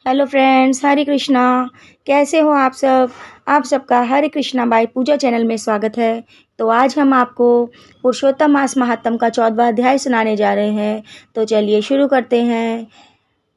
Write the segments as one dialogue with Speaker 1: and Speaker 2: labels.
Speaker 1: Hello friends, हरे कृष्णा। कैसे हो आप सब? आप सबका हरे कृष्णा बाई पूजा चैनल में स्वागत है। तो आज हम आपको पुरुषोत्तम मास महात्म का 14वां अध्याय सुनाने जा रहे हैं। तो चलिए शुरू करते हैं।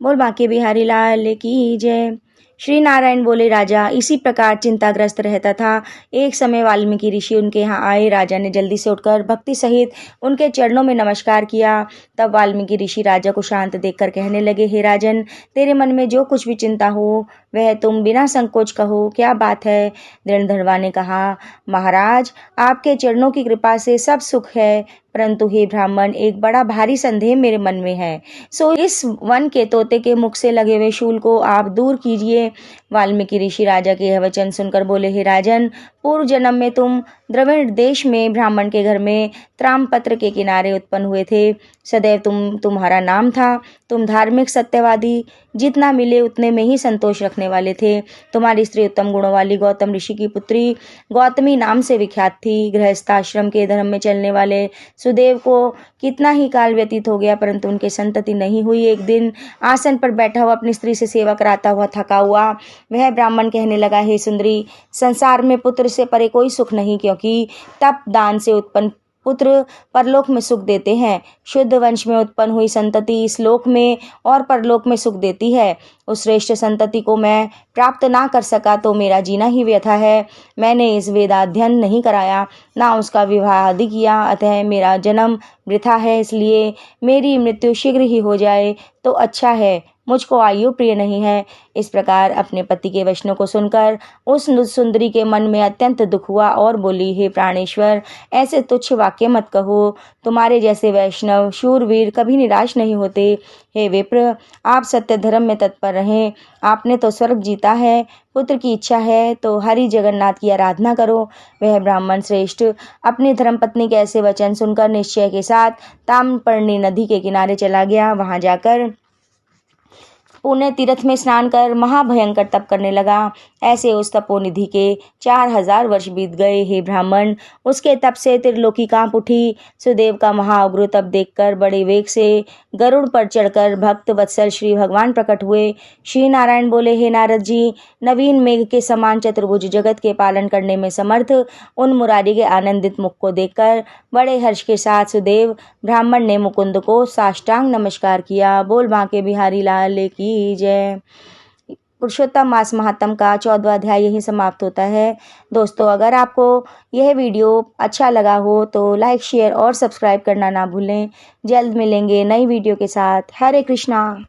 Speaker 1: बोल बांके बिहारी लाल की जय। श्री नारायण बोले, राजा इसी प्रकार चिंताग्रस्त रहता था। एक समय वाल्मीकि ऋषि उनके यहाँ आए। राजा ने जल्दी से उठकर भक्ति सहित उनके चरणों में नमस्कार किया। तब वाल्मीकि ऋषि राजा को शांत देखकर कहने लगे, हे राजन, तेरे मन में जो कुछ भी चिंता हो वह तुम बिना संकोच कहो, क्या बात है? दृढ़धर्वा ने कहा, महाराज, आपके चरणों की कृपा से सब सुख है, परंतु हे ब्राह्मण, एक बड़ा भारी संदेह मेरे मन में है। सो इस वन के तोते के मुख से लगे हुए शूल को आप दूर कीजिए। वाल्मीकि ऋषि राजा के यह वचन सुनकर बोले, हे राजन, पूर्व जन्म में तुम द्रविड़ देश में ब्राह्मण के घर में त्रामपत्र के किनारे उत्पन्न हुए थे। सदैव तुम्हारा नाम था। तुम धार्मिक, सत्यवादी, जितना मिले उतने में ही संतोष रखने वाले थे। तुम्हारी स्त्री उत्तम गुणों वाली गौतम ऋषि की पुत्री गौतमी नाम से विख्यात थी। गृहस्थाश्रम के धर्म में चलने वाले सुदेव को कितना ही काल व्यतीत हो गया, परंतु उनके संतति नहीं हुई। एक दिन आसन पर बैठा हुआ अपनी स्त्री से सेवा कराता हुआ थका हुआ वह ब्राह्मण कहने लगा, हे सुंदरी, संसार में पुत्र से परे कोई सुख नहीं, क्योंकि तप दान से उत्पन्न पुत्र परलोक में सुख देते हैं। शुद्ध वंश में उत्पन्न हुई संतति इस लोक में और परलोक में सुख देती है। उस श्रेष्ठ संतति को मैं प्राप्त ना कर सका तो मेरा जीना ही व्यथा है। मैंने इस वेदाध्ययन नहीं कराया, ना उसका विवाह आदि किया, अतः मेरा जन्म वृथा है। इसलिए मेरी मृत्यु शीघ्र ही हो जाए तो अच्छा है। मुझको आयु प्रिय नहीं है। इस प्रकार अपने पति के वचनों को सुनकर उस सुंदरी के मन में अत्यंत दुख हुआ और बोली, हे प्राणेश्वर, ऐसे तुच्छ वाक्य मत कहो। तुम्हारे जैसे वैष्णव शूरवीर कभी निराश नहीं होते। हे विप्र, आप सत्य धर्म में तत्पर रहें। आपने तो स्वर्ग जीता है। पुत्र की इच्छा है तो हरि जगन्नाथ की आराधना करो। वह ब्राह्मण श्रेष्ठ अपनी धर्मपत्नी के ऐसे वचन सुनकर निश्चय के साथ ताम्रपर्णी नदी के किनारे चला गया। वहां जाकर पुण्य तीर्थ में स्नान कर महाभयंकर तप करने लगा। ऐसे उस तपोनिधि के 4000 वर्ष बीत गए। हे ब्राह्मण, उसके तप से त्रिलोकी कांप उठी। सुदेव का महाउग्र तप देखकर बड़े वेग से गरुड़ पर चढ़कर भक्त वत्सल श्री भगवान प्रकट हुए। श्री नारायण बोले, हे नारद जी, नवीन मेघ के समान चतुर्भुज जगत के पालन करने में समर्थ उन मुरारी के आनंदित मुख को देखकर बड़े हर्ष के साथ सुदेव ब्राह्मण ने मुकुंद को साष्टांग नमस्कार किया। बोल बांके बिहारी लाल की जय। पुरुषोत्तम मास महात्म का 14वां अध्याय यहीं समाप्त होता है। दोस्तों, अगर आपको यह वीडियो अच्छा लगा हो तो लाइक, शेयर और सब्सक्राइब करना ना भूलें। जल्द मिलेंगे नई वीडियो के साथ। हरे कृष्णा।